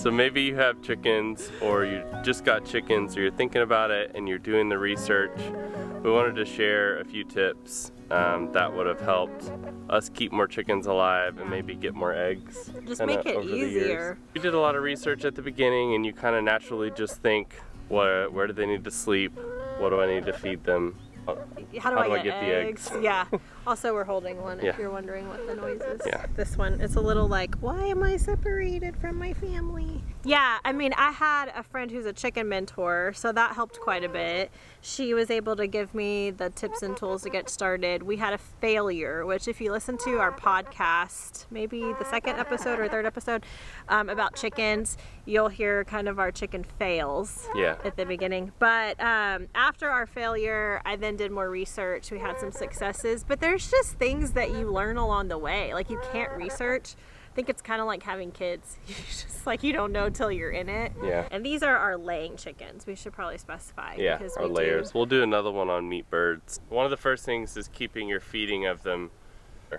So maybe you have chickens, or you just got chickens, or you're thinking about it and you're doing the research. We wanted to share a few tips that would have helped us keep more chickens alive and maybe get more eggs. Just make it easier. We did a lot of research at the beginning, and you kind of naturally just think, where do they need to sleep? What do I need to feed them? How do I get the eggs? Yeah. Also, we're holding one if you're wondering what the noise is. Yeah. This one, it's a little like, why am I separated from my family? Yeah, I mean, I had a friend who's a chicken mentor, so that helped quite a bit. She was able to give me the tips and tools to get started. We had a failure, which if you listen to our podcast, maybe the second episode or third episode about chickens, you'll hear kind of our chicken fails at the beginning. But after our failure, I then did more research. We had some successes, but there's just things that you learn along the way. Like, you can't research. I think it's kind of like having kids. You just like, you don't know till you're in it. Yeah. And these are our laying chickens. We should probably specify. Yeah, our layers. We'll do another one on meat birds. One of the first things is keeping your feeding of them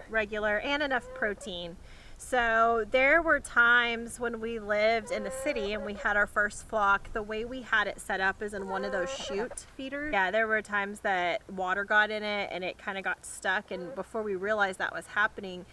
regular and enough protein. So there were times when we lived in the city and we had our first flock. The way we had it set up is in one of those chute feeders. Yeah, there were times that water got in it and it kind of got stuck, and before we realized that was happening,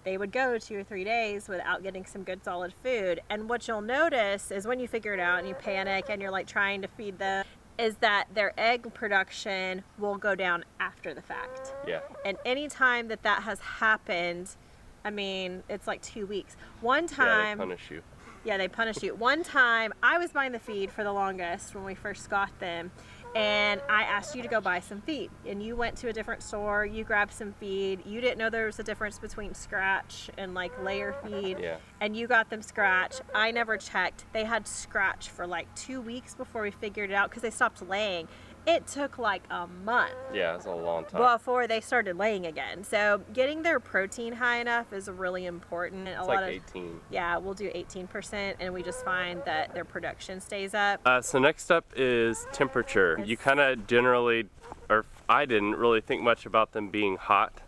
they would go 2 or 3 days without getting some good solid food. And what you'll notice is when you figure it out and you panic and you're like trying to feed them, is that their egg production will go down after the fact. Yeah. And anytime that has happened, I mean, it's like 2 weeks. One time... Yeah, they punish you. Yeah, they punish you. One time, I was buying the feed for the longest when we first got them, and I asked you to go buy some feed. And you went to a different store, you grabbed some feed. You didn't know there was a difference between scratch and like layer feed. Yeah. And you got them scratch. I never checked. They had scratch for like 2 weeks before we figured it out because they stopped laying. It took like a month. Yeah, it's a long time. Before they started laying again. So getting their protein high enough is really important. It's like 18. Yeah, we'll do 18%, and we just find that their production stays up. So next up is temperature. You kind of generally, or I didn't really think much about them being hot.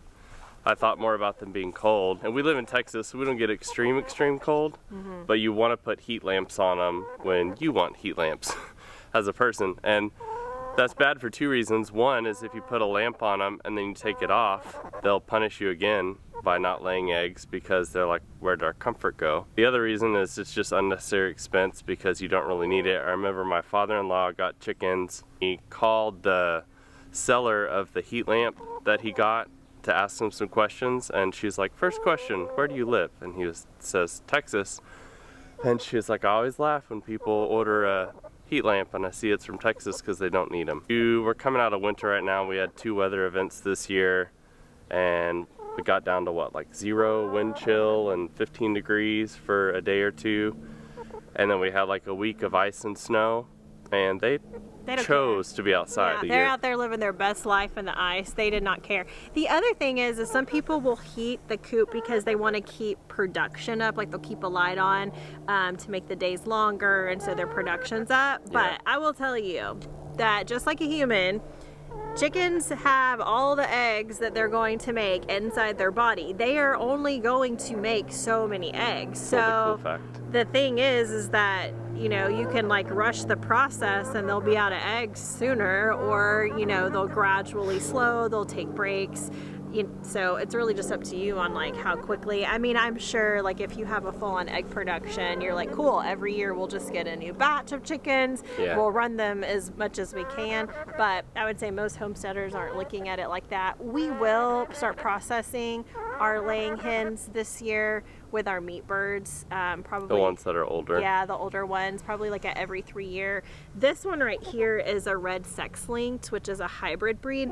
I thought more about them being cold. And we live in Texas, so we don't get extreme cold. Mm-hmm. But you want to put heat lamps on them when you want heat lamps as a person. And that's bad for 2 reasons. One is if you put a lamp on them and then you take it off, they'll punish you again by not laying eggs because they're like, where'd our comfort go? The other reason is it's just unnecessary expense because you don't really need it. I remember my father-in-law got chickens. He called the seller of the heat lamp that he got to ask him some questions, and she's like, first question, where do you live? And he says, Texas. And she's like, I always laugh when people order a heat lamp and I see it's from Texas because they don't need them. We're coming out of winter right now. We had 2 weather events this year, and we got down to what, like 0 wind chill and 15 degrees for a day or 2, and then we had like a week of ice and snow, and they chose to be outside. Yeah, they're out there living their best life in the ice. They did not care. The other thing is some people will heat the coop because they want to keep production up. Like, they'll keep a light on to make the days longer, and so their production's up. Yeah. But I will tell you that just like a human, chickens have all the eggs that they're going to make inside their body. They are only going to make so many eggs. So the thing is that, you know, you can like rush the process and they'll be out of eggs sooner, or, you know, they'll gradually slow, they'll take breaks. So it's really just up to you on like how quickly. I mean, I'm sure like if you have a full-on egg production, you're like, cool, every year we'll just get a new batch of chickens. Yeah. We'll run them as much as we can. But I would say most homesteaders aren't looking at it like that. We will start processing our laying hens this year with our meat birds, probably the ones that are older. Yeah, the older ones, probably like at every 3 year. This one right here is a red sex-linked, which is a hybrid breed.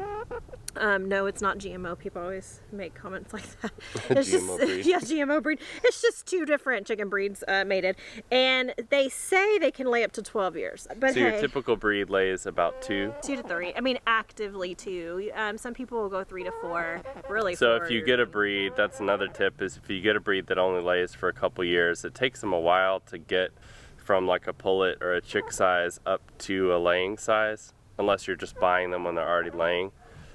No, it's not GMO. People always make comments like that. It's GMO breed. Yeah, GMO breed. It's just 2 different chicken breeds mated, and they say they can lay up to 12 years. But so your typical breed lays about 2 to 3. I mean, actively 2. Some people will go 3 to 4. Really. So if you get a breed, that's another tip, is if you get a breed that only lays for a couple years, it takes them a while to get from like a pullet or a chick size up to a laying size, unless you're just buying them when they're already laying.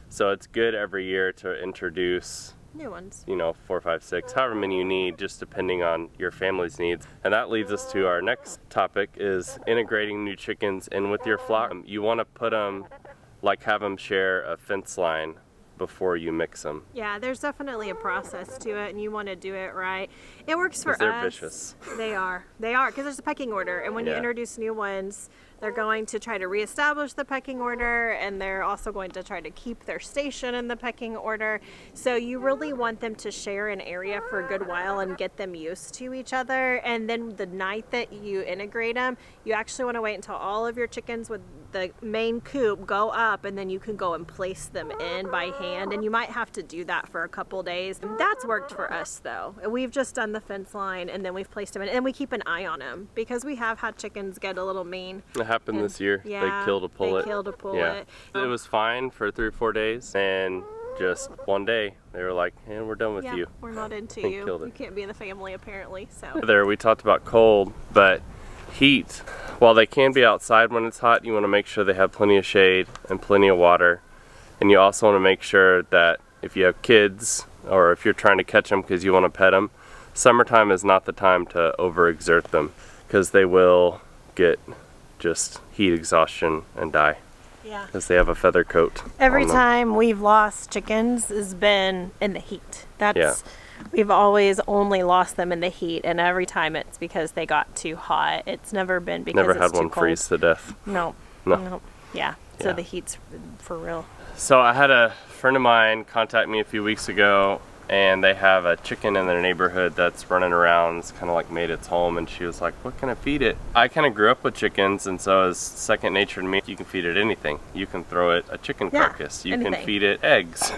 So it's good every year to introduce New ones. you know, 4, 5, 6, however many you need, just depending on your family's needs. And that leads us to our next topic, is integrating new chickens in with your flock. You want to put them, like have them share a fence line before you mix them. Yeah, there's definitely a process to it, and you want to do it right. It works for us. They're vicious. They are, because there's a pecking order, and when you introduce new ones, they're going to try to reestablish the pecking order, and they're also going to try to keep their station in the pecking order. So you really want them to share an area for a good while and get them used to each other. And then the night that you integrate them, you actually want to wait until all of your chickens with the main coop go up, and then you can go and place them in by hand. And you might have to do that for a couple days. That's worked for us though. We've just done the fence line, and then we've placed them in, and we keep an eye on them because we have had chickens get a little mean. It happened this year. Yeah, they killed a pullet. It was fine for 3 or 4 days, and just one day they were like, hey, we're done with you. We're not into and you. killed it. You can't be in the family apparently. So there we talked about cold, but heat, while they can be outside when it's hot, you want to make sure they have plenty of shade and plenty of water. And you also want to make sure that if you have kids, or if you're trying to catch them because you want to pet them, summertime is not the time to overexert them, because they will get just heat exhaustion and die. Yeah. Because they have a feather coat. Every on them. time we've lost chickens has been in the heat. We've always only lost them in the heat, and every time it's because they got too hot. It's never been because Never it's had too one cold. freeze to death. No. Yeah. So Yeah. the heat's for real. So I had a friend of mine contact me a few weeks ago, and they have a chicken in their neighborhood that's running around. It's kind of like made its home, and she was like, what can I feed it? I kind of grew up with chickens, and so it's second nature to me. You can feed it anything. You can throw it a chicken carcass. You can feed it eggs.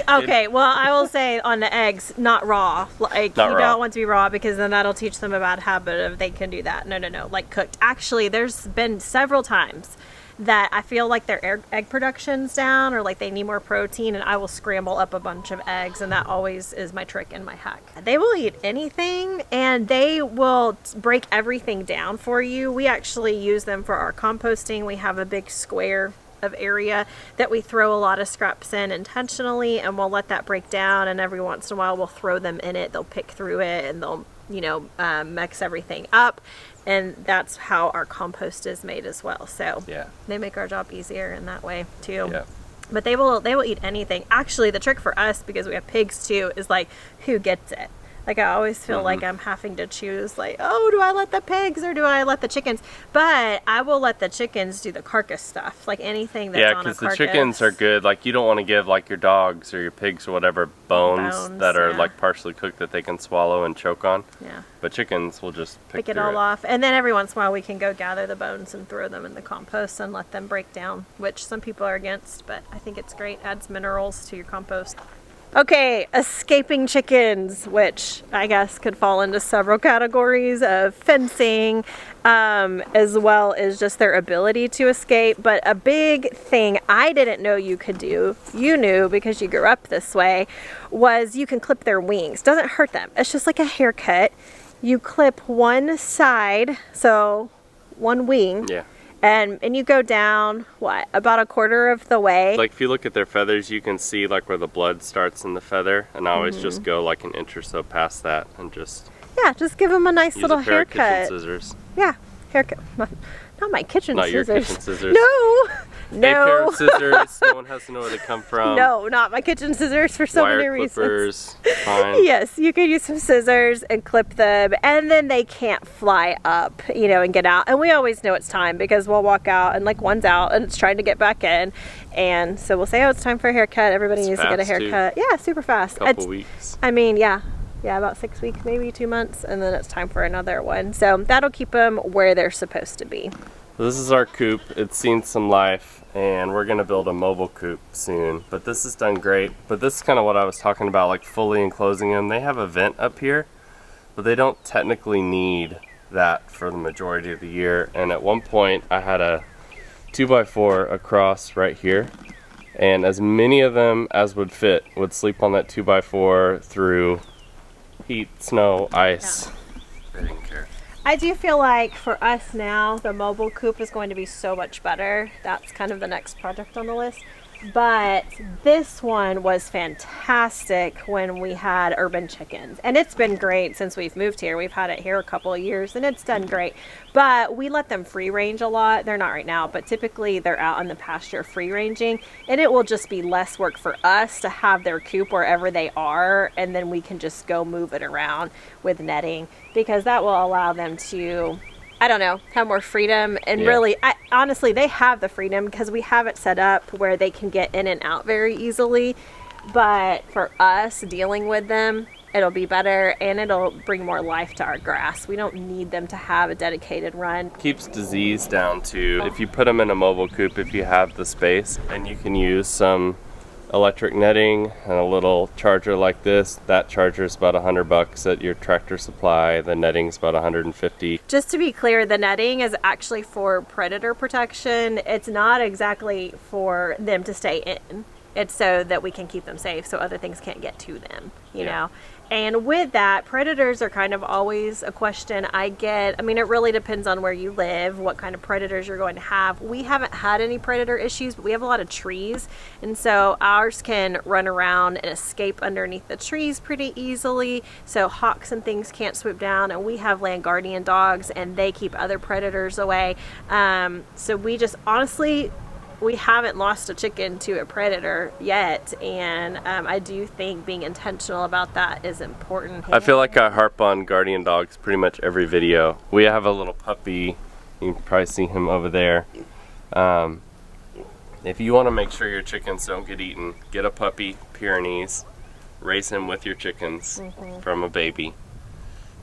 Okay, well, I will say on the eggs, not raw. Like, you don't want to be raw, because then that'll teach them a bad habit of they can do that. No, like cooked. Actually, there's been several times that I feel like their egg production's down, or like they need more protein, and I will scramble up a bunch of eggs, and that always is my trick and my hack. They will eat anything, and they will break everything down for you. We actually use them for our composting. We have a big square of area that we throw a lot of scraps in intentionally, and we'll let that break down, and every once in a while we'll throw them in it. They'll pick through it, and they'll mix everything up. And that's how our compost is made as well. So they make our job easier in that way too. Yeah. But they will eat anything. Actually, the trick for us, because we have pigs too, is like, who gets it? Like, I always feel like I'm having to choose, like, oh, do I let the pigs or do I let the chickens? But I will let the chickens do the carcass stuff, like anything that's on a carcass. Yeah, because the chickens are good. Like, you don't want to give, like, your dogs or your pigs or whatever bones that are, like, partially cooked that they can swallow and choke on. Yeah. But chickens will just pick it all off. And then every once in a while we can go gather the bones and throw them in the compost and let them break down, which some people are against, but I think it's great. Adds minerals to your compost. Okay, escaping chickens, which I guess could fall into several categories of fencing, as well as just their ability to escape. But a big thing I didn't know you could do, you knew because you grew up this way, was you can clip their wings. Doesn't hurt them. It's just like a haircut. You clip one side, so one wing. Yeah. And you go down, what, about a quarter of the way? Like, if you look at their feathers, you can see like where the blood starts in the feather, and I always just go like an inch or so past that and just give them a nice little haircut. Use a pair of kitchen scissors. Yeah, haircut. Not my kitchen scissors. Not your kitchen scissors. No. A pair of scissors. No one has to know where they come from. No, not my kitchen scissors for so many reasons. Wire clippers, fine. Yes, you could use some scissors and clip them, and then they can't fly up, and get out. And we always know it's time because we'll walk out and like one's out and it's trying to get back in, and so we'll say, oh, it's time for a haircut. Everybody needs to get a haircut. Too. Yeah, super fast. Couple weeks. I mean, yeah, about 6 weeks, maybe 2 months, and then it's time for another one. So that'll keep them where they're supposed to be. This is our coop. It's seen some life, and we're gonna build a mobile coop soon. But this has done great. But this is kind of what I was talking about, like fully enclosing them. They have a vent up here, but they don't technically need that for the majority of the year. And at one point, I had a 2x4 across right here, and as many of them as would fit would sleep on that 2x4 through heat, snow, ice. Yeah. They didn't care. I do feel like for us now, the mobile coop is going to be so much better. That's kind of the next project on the list. But this one was fantastic when we had urban chickens. And it's been great since we've moved here. We've had it here a couple of years and it's done great. But we let them free range a lot. They're not right now, but typically they're out in the pasture free ranging. And it will just be less work for us to have their coop wherever they are. And then we can just go move it around with netting, because that will allow them to, I don't know, have more freedom. And really, honestly, they have the freedom because we have it set up where they can get in and out very easily. But for us dealing with them, it'll be better and it'll bring more life to our grass. We don't need them to have a dedicated run. Keeps disease down too. If you put them in a mobile coop, if you have the space, and you can use some electric netting and a little charger like this. That charger is about $100 at your Tractor Supply. The netting's about $150. Just to be clear, the netting is actually for predator protection. It's not exactly for them to stay in. It's so that we can keep them safe so other things can't get to them, you know. And with that, predators are kind of always a question I get. I mean, it really depends on where you live, what kind of predators you're going to have. We haven't had any predator issues, but we have a lot of trees. And so ours can run around and escape underneath the trees pretty easily. So hawks and things can't swoop down. And we have land guardian dogs and they keep other predators away. So we just honestly, we haven't lost a chicken to a predator yet, and I do think being intentional about that is important. I feel like I harp on guardian dogs pretty much every video. We have a little puppy. You can probably see him over there. If you want to make sure your chickens don't get eaten, get a puppy, Pyrenees, raise him with your chickens from a baby.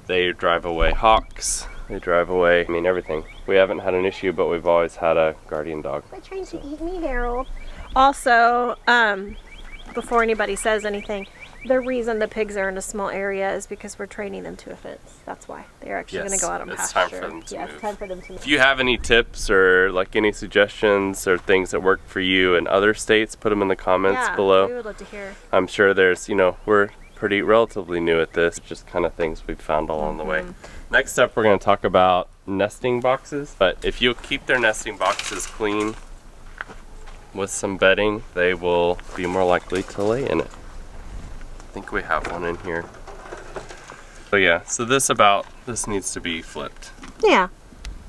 They drive away hawks. They drive away, I mean, everything. We haven't had an issue, but we've always had a guardian dog. They're trying to eat me, Harold. Also, before anybody says anything, the reason the pigs are in a small area is because we're training them to a fence. That's why. They're actually going to go out on pasture. It's time for them to move. It's time for them to move. If you have any tips or like any suggestions or things that work for you in other states, put them in the comments below. We would love to hear. I'm sure there's, you know, we're pretty relatively new at this, just kind of things we've found along the way. Next up, we're going to talk about nesting boxes. But if you keep their nesting boxes clean with some bedding, they will be more likely to lay in it. I think we have one in here. So yeah, so this needs to be flipped. Yeah.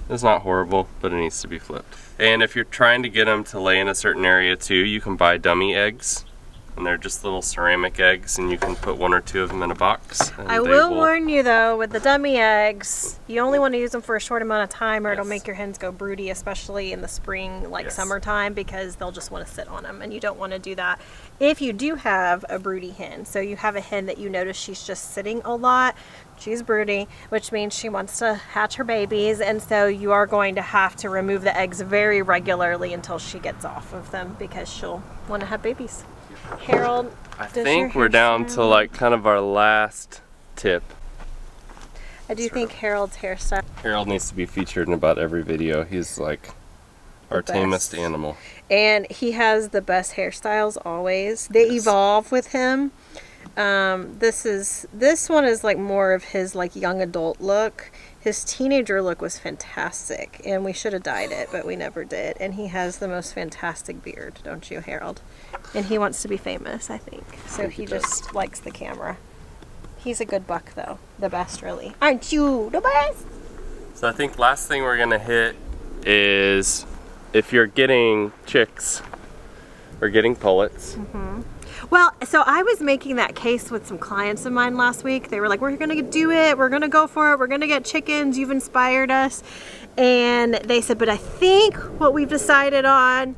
It's not horrible, but it needs to be flipped. And if you're trying to get them to lay in a certain area too, you can buy dummy eggs. And they're just little ceramic eggs, and you can put 1 or 2 of them in a box. I will warn you though, with the dummy eggs, you only want to use them for a short amount of time or it'll make your hens go broody, especially in the spring, like summertime, because they'll just want to sit on them, and you don't want to do that. If you do have a broody hen, so you have a hen that you notice she's just sitting a lot, she's broody, which means she wants to hatch her babies, and so you are going to have to remove the eggs very regularly until she gets off of them, because she'll want to have babies. Harold, I think we're down to like kind of our last tip. I do think Harold's hairstyle. Harold needs to be featured in about every video. He's like our tamest animal. And he has the best hairstyles always. They evolve with him. This one is like more of his like young adult look. His teenager look was fantastic, and we should have dyed it, but we never did. And he has the most fantastic beard, don't you, Harold? And he wants to be famous, I think. So he just likes the camera. He's a good buck, though. The best, really. Aren't you the best? So I think last thing we're gonna hit is if you're getting chicks or getting pullets. Well, so I was making that case with some clients of mine last week. They were like, we're gonna do it, we're gonna go for it, we're gonna get chickens, you've inspired us. And they said, but I think what we've decided on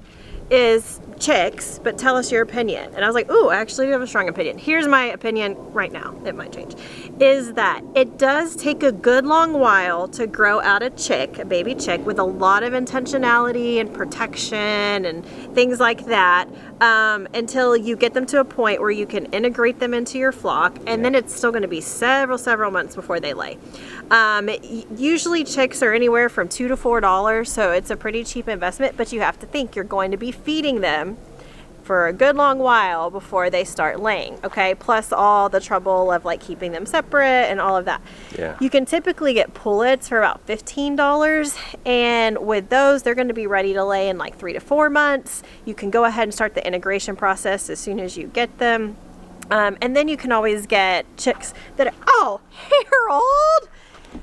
is chicks, but tell us your opinion. And I was like, ooh, I actually do have a strong opinion. Here's my opinion right now, it might change, is that it does take a good long while to grow out a chick, a baby chick, with a lot of intentionality and protection and things like that, until you get them to a point where you can integrate them into your flock, and then it's still gonna be several months before they lay. Usually chicks are anywhere from $2 to $4, so it's a pretty cheap investment, but you have to think you're going to be feeding them for a good long while before they start laying, okay? Plus all the trouble of like keeping them separate and all of that. Yeah. You can typically get pullets for about $15, and with those, they're gonna be ready to lay in like 3 to 4 months. You can go ahead and start the integration process as soon as you get them. And then you can always get chicks that are, oh,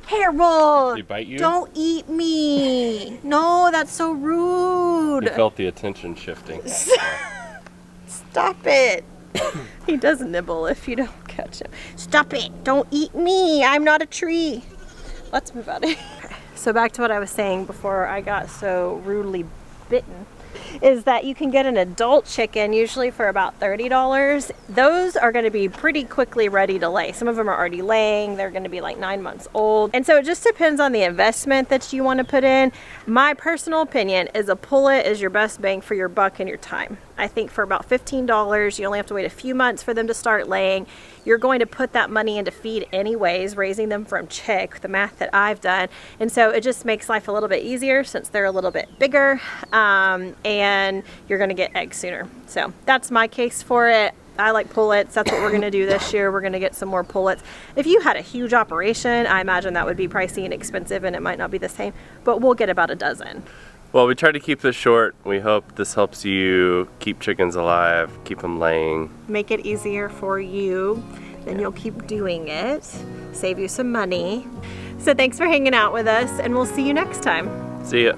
Harold! Did he bite you? Don't eat me! No, that's so rude. He felt the attention shifting. Stop it. He does nibble if you don't catch him. Stop it! Don't eat me! I'm not a tree. Let's move out of here. So back to what I was saying before I got so rudely bitten, is that you can get an adult chicken usually for about $30. Those are going to be pretty quickly ready to lay. Some of them are already laying. They're going to be like 9 months old. And so it just depends on the investment that you want to put in. My personal opinion is a pullet is your best bang for your buck and your time. I think for about $15, you only have to wait a few months for them to start laying. You're going to put that money into feed anyways, raising them from chick, the math that I've done. And so it just makes life a little bit easier since they're a little bit bigger, and you're gonna get eggs sooner. So that's my case for it. I like pullets. That's what we're gonna do this year. We're gonna get some more pullets. If you had a huge operation, I imagine that would be pricey and expensive and it might not be the same, but we'll get about a dozen. Well, we tried to keep this short. We hope this helps you keep chickens alive, keep them laying. Make it easier for you, then you'll keep doing it. Save you some money. So thanks for hanging out with us, and we'll see you next time. See ya.